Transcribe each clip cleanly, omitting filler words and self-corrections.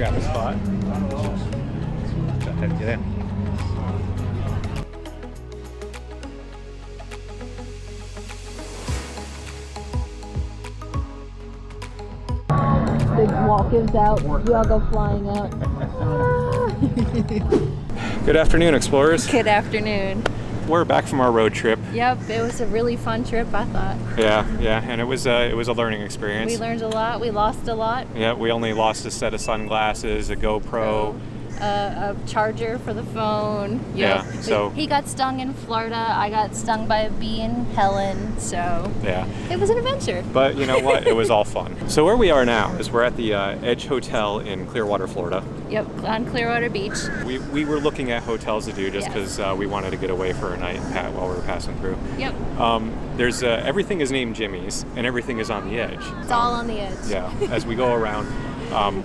grab a spot. Go ahead and get in. Big wall gives out. We all go flying out. Good afternoon, explorers. Good afternoon. We're back from our road trip. Yep, it was a really fun trip, I thought. Yeah, and it was a learning experience. We learned a lot. We lost a lot. Yeah, we only lost a set of sunglasses, a GoPro. A charger for the phone. Yeah, so he got stung in Florida. I got stung by a bee in Helen. So yeah, it was an adventure. But you know what? It was all fun. So where we are now is we're at the Edge Hotel in Clearwater, Florida. Yep, on Clearwater Beach. We were looking at hotels to do just because we wanted to get away for a night while we were passing through. Yep. There's everything is named Jimmy's and everything is on the edge. It's all on the edge. Yeah. As we go around.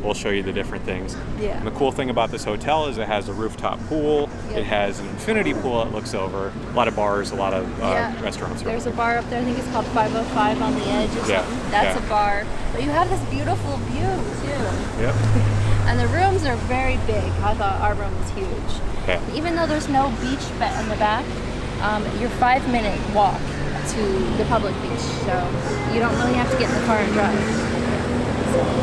We'll show you the different things. Yeah. And the cool thing about this hotel is it has a rooftop pool. Yep. It has an infinity pool that looks over. A lot of bars, a lot of restaurants. There's a bar up there. I think it's called 505 on the edge or something. That's a bar. But you have this beautiful view too. Yep. And the rooms are very big. I thought our room was huge. Yeah. Even though there's no beach in the back, you're 5-minute walk to the public beach. So you don't really have to get in the car and drive.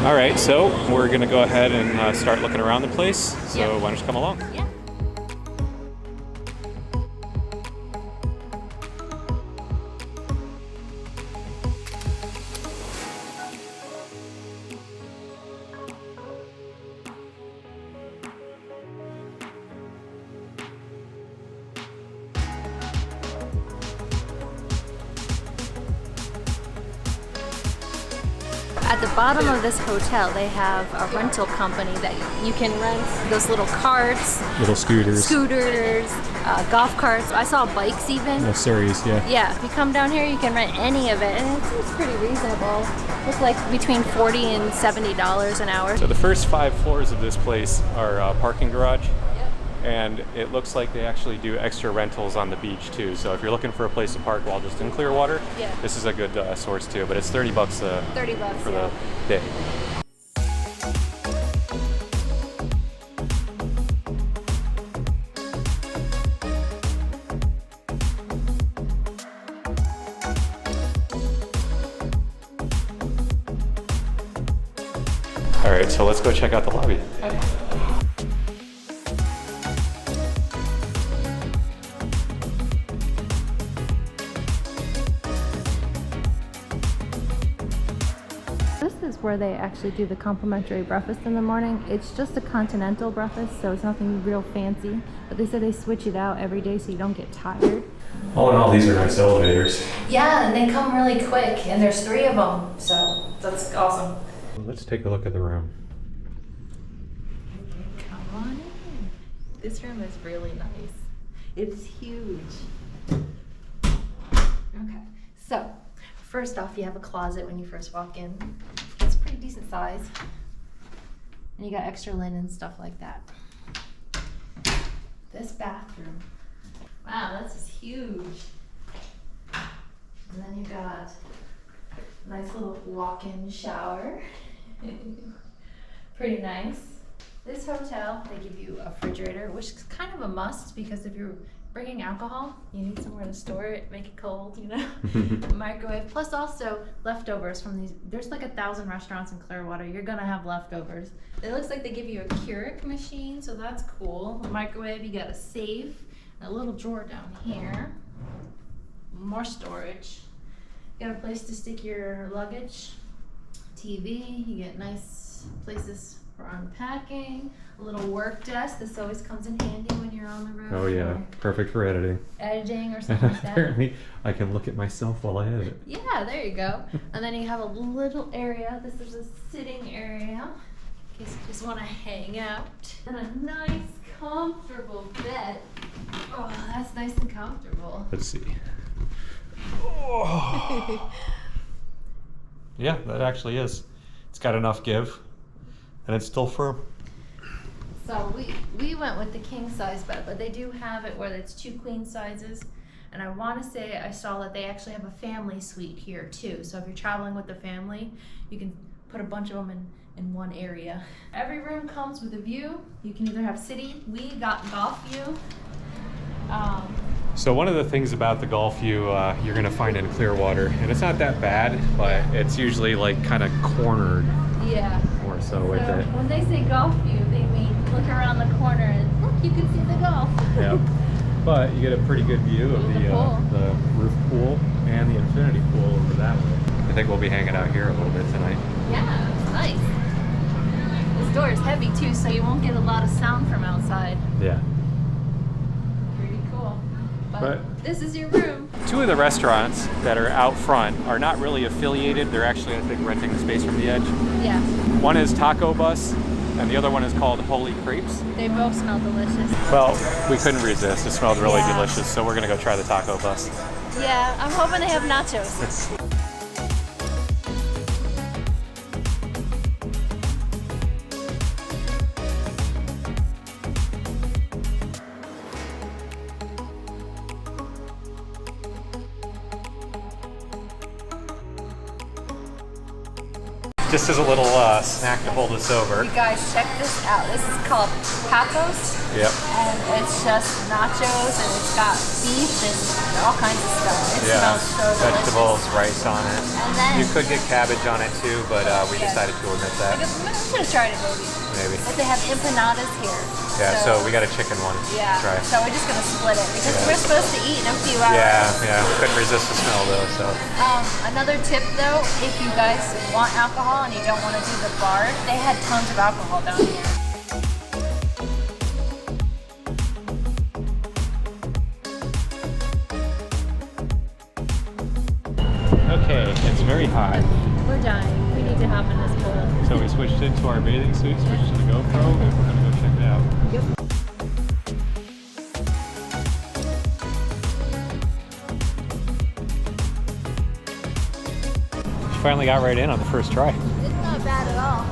All right, so we're going to go ahead and start looking around the place. So why don't you come along? Yeah. At the bottom of this hotel, they have a rental company that you can rent those little carts, Little scooters. Golf carts. I saw bikes even. A series, yeah. Yeah, if you come down here, you can rent any of it, and it seems pretty reasonable. Looks like between $40 and $70 an hour. So the first 5 floors of this place are a parking garage. Yep. And it looks like they actually do extra rentals on the beach too. So if you're looking for a place to park while just in Clearwater, this is a good source too. But it's $30 for the day. All right, so let's go check out the lobby. Okay. This is where they actually do the complimentary breakfast in the morning. It's just a continental breakfast, so it's nothing real fancy. But they said they switch it out every day so you don't get tired. All in all, these are nice elevators. Yeah, and they come really quick, and there's 3 of them, so that's awesome. Let's take a look at the room. Come on in. This room is really nice. It's huge. Okay, so first off, you have a closet when you first walk in. It's pretty decent size. And you got extra linen and stuff like that. This bathroom. Wow, this is huge. And then you got a nice little walk-in shower. Pretty nice. This hotel, they give you a refrigerator, which is kind of a must because if you're bringing alcohol, you need somewhere to store it, make it cold, you know? Microwave, plus also leftovers from these. There's like 1,000 restaurants in Clearwater. You're gonna have leftovers. It looks like they give you a Keurig machine, so that's cool. A microwave, you got a safe, a little drawer down here, more storage. You got a place to stick your luggage, TV, you get nice places for unpacking, a little work desk. This always comes in handy when you're on the road. Oh yeah, perfect for editing. Editing or something like that. Apparently, I can look at myself while I edit. Yeah, there you go. And then you have a little area. This is a sitting area in case you just want to hang out. And a nice, comfortable bed. Oh, that's nice and comfortable. Let's see. Oh. Yeah, that actually is. It's got enough give, and it's still firm. So we went with the king size bed, but they do have it where it's 2 queen sizes. And I want to say I saw that they actually have a family suite here too. So if you're traveling with the family, you can put a bunch of them in one area. Every room comes with a view. You can either have city. We got golf view. So one of the things about the golf view you're gonna find in Clearwater, and it's not that bad, but it's usually like kind of cornered. Yeah. More so with So it. when they say golf view, they mean look around the corner and look, you can see the golf. Yep. But you get a pretty good view of the roof pool and the infinity pool over that way. I think we'll be hanging out here a little bit tonight. Yeah, it's nice. This door is heavy too, so you won't get a lot of sound from outside. Yeah. Pretty cool. But this is your room. Two of the restaurants that are out front are not really affiliated. They're actually, I think, renting the space from the edge. Yeah. One is Taco Bus, and the other one is called Holy Crepes. They both smell delicious. Well, we couldn't resist. It smelled really delicious, so we're gonna go try the Taco Bus. Yeah, I'm hoping they have nachos. Just as a little snack to hold us over. You guys, check this out. This is called tacos. Yep. And it's just nachos, and it's got beef and all kinds of stuff. It smells so delicious. Vegetables, rice on it. And then you could get cabbage on it too, but we decided to omit that. We should have tried it, Maybe. But they have empanadas here. Yeah, so we got a chicken one. Yeah. To try. So we're just gonna split it because we're supposed to eat in a few hours. Yeah. Couldn't resist the smell though. So. Another tip though, if you guys want alcohol and you don't want to do the bar, they had tons of alcohol down here. Okay, it's very hot. We're dying. We need to hop in this pool. So we switched into our bathing suit, switched to the GoPro, and we're gonna go check it out. Yep. She finally got right in on the first try. It's not bad at all.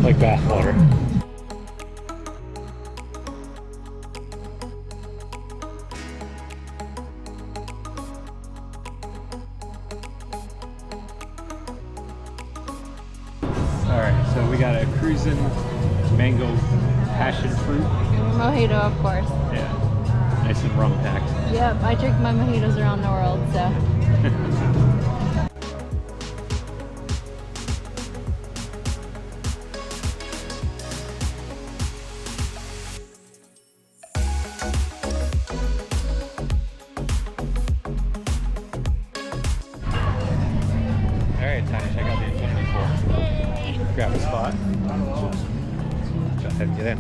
Like bath water. Alright, so we got a cruisin' mango passion fruit. Mojito, of course. Yeah, nice and rum packed. Yep, I drink my mojitos around the world, so. Alright, time to check out the infinity pool. Grab a spot. Jump ahead and get in.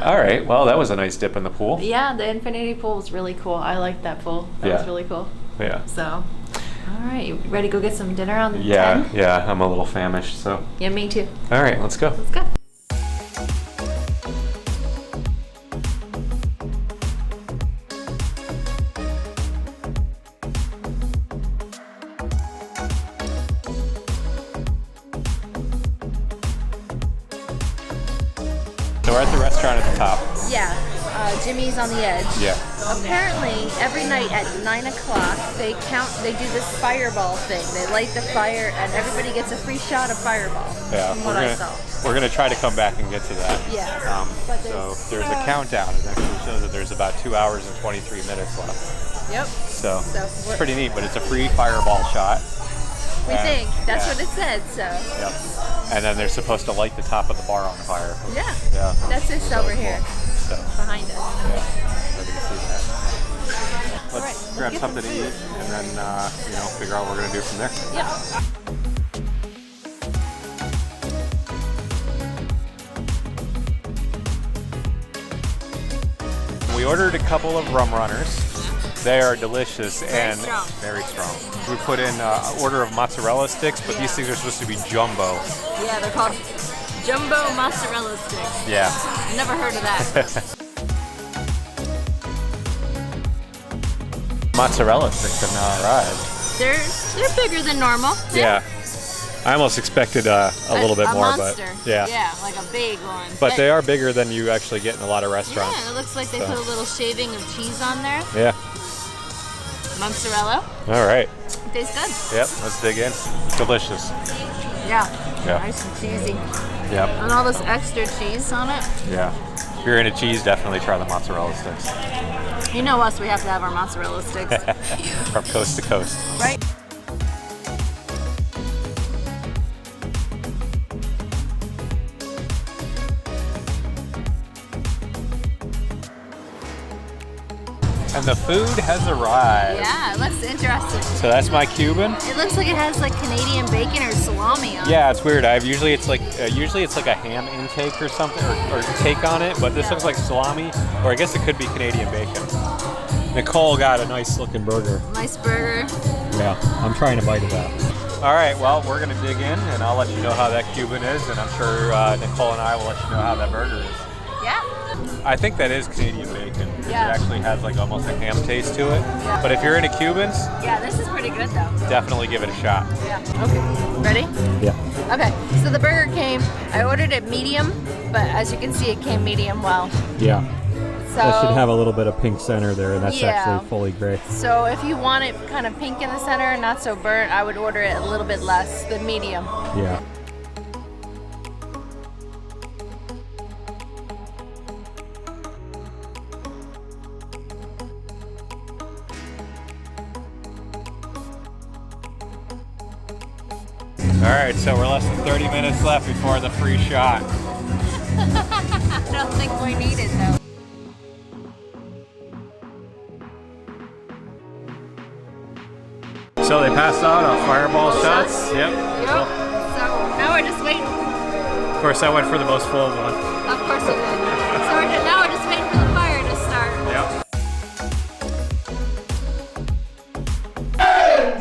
All right, well, that was a nice dip in the pool. Yeah, the infinity pool was really cool. I liked that pool. That was really cool. Yeah. So, all right, you ready to go get some dinner on the 10? Yeah, I'm a little famished, so. Yeah, me too. All right, let's go. Let's go. So we're at the restaurant at the top. Yeah, Jimmy's on the edge. Yeah. Apparently, every night at 9 o'clock, they do this fireball thing. They light the fire, and everybody gets a free shot of fireball. Yeah, from what I saw. We're gonna try to come back and get to that. Yeah. So there's a countdown. It actually shows that there's about 2 hours and 23 minutes left. Yep. So it's pretty neat, but it's a free fireball shot. We think. That's what it said, so. Yep. And then they're supposed to light the top of the bar on fire. Yeah. Yeah. That's this over here. So. Behind us. Yeah. Ready to see that. Let's grab get something to eat and then, figure out what we're going to do from there. Yep. we ordered a couple of rum runners. They are delicious and very strong. We put in an order of mozzarella sticks, but these things are supposed to be jumbo. Yeah, they're called jumbo mozzarella sticks. Yeah. Never heard of that. Mozzarella sticks have now arrived. They're bigger than normal. Yeah. I almost expected a little bit more, monster. but yeah. Yeah, like a big one. But they are bigger than you actually get in a lot of restaurants. Yeah, it looks like they put a little shaving of cheese on there. Yeah. Mozzarella. All right. Tastes good. Yep, let's dig in. Delicious. Yeah. Yeah. Nice and cheesy. Yep. And all this extra cheese on it. Yeah. If you're into cheese, definitely try the mozzarella sticks. You know us, we have to have our mozzarella sticks. From coast to coast. Right? And the food has arrived. Yeah, it looks interesting. So that's my Cuban. It looks like it has like Canadian bacon or salami on it. Yeah, it's weird. Usually it's like a ham intake or something, or take on it. But this looks like salami, or I guess it could be Canadian bacon. Nicole got a nice looking burger. Nice burger. Yeah, I'm trying to bite of that. All right, well, we're gonna dig in, and I'll let you know how that Cuban is, and I'm sure Nicole and I will let you know how that burger is. Yeah. I think that is Canadian bacon. Yeah. It actually has like almost a ham taste to it. Yeah. But if you're into Cubans, Yeah, this is pretty good though. definitely give it a shot. Yeah. Okay. Ready? Yeah. Okay. So the burger came. I ordered it medium, but as you can see, it came medium well. Yeah. So That should have a little bit of pink center there, and that's Yeah. actually fully gray. So if you want it kind of pink in the center and not so burnt, I would order it a little bit less, the medium. Yeah. All right, so we're less than 30 minutes left before the free shot. I don't think we need it though. So they passed out on fireball shots. Yep. Yep. So now we're just waiting. Of course, I went for the most full one. Of course you did. So now we're just waiting for the fire to start. Yep.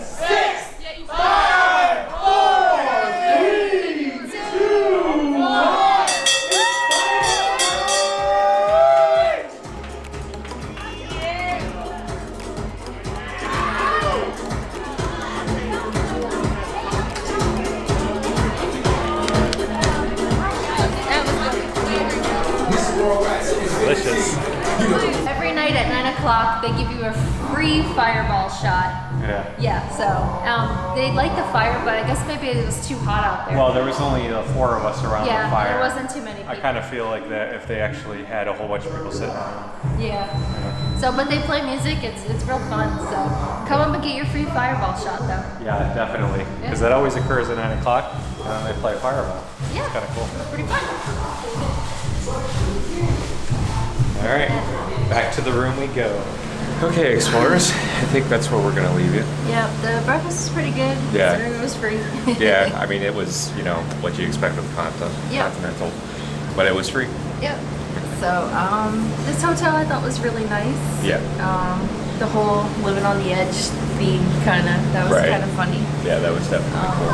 6, 5, 4, 3, 2, 1. Delicious. Every night at 9 o'clock, they give you a free fireball shot. Yeah. Yeah, so they light the fire, but I guess maybe it was too hot out there. Well, there was only 4 of us around yeah, the fire. there wasn't too many people. I kind of feel like that if they actually had a whole bunch of people sitting around. Yeah. So, but they play music. It's real fun. So, come up and get your free fireball shot, though. Yeah, definitely. Because Yeah. that always occurs at 9 o'clock. They play fireball. Yeah. It's kind of cool. Pretty fun. All right, back to the room we go. Okay, explorers. I think that's where we're gonna leave you. Yeah, the breakfast was pretty good. Yeah. It was free. Yeah, I mean it was, what you expect with Yeah. Continental, but it was free. Yep. So, this hotel I thought was really nice. Yeah. The whole living on the edge theme that was Right. kind of funny. Yeah, that was definitely cool.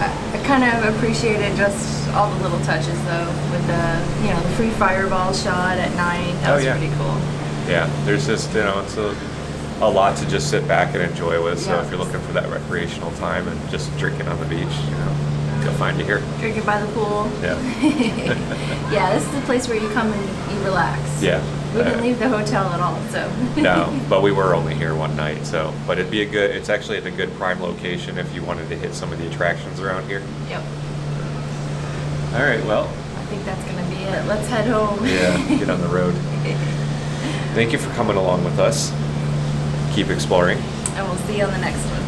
I kind of appreciated just all the little touches though, with the free fireball shot at 9. That was yeah. pretty cool. Yeah, there's just it's a lot to just sit back and enjoy with. So Yeah. if you're looking for that recreational time and just drinking on the beach, you'll find you here. Drinking by the pool. Yeah. Yeah, this is the place where you come and you relax. Yeah. We didn't leave the hotel at all, so. No, but we were only here one night, so. But it's actually at a good prime location if you wanted to hit some of the attractions around here. Yep. All right, well. I think that's gonna be it. Let's head home. Yeah, get on the road. Thank you for coming along with us. Keep exploring. And we'll see you on the next one.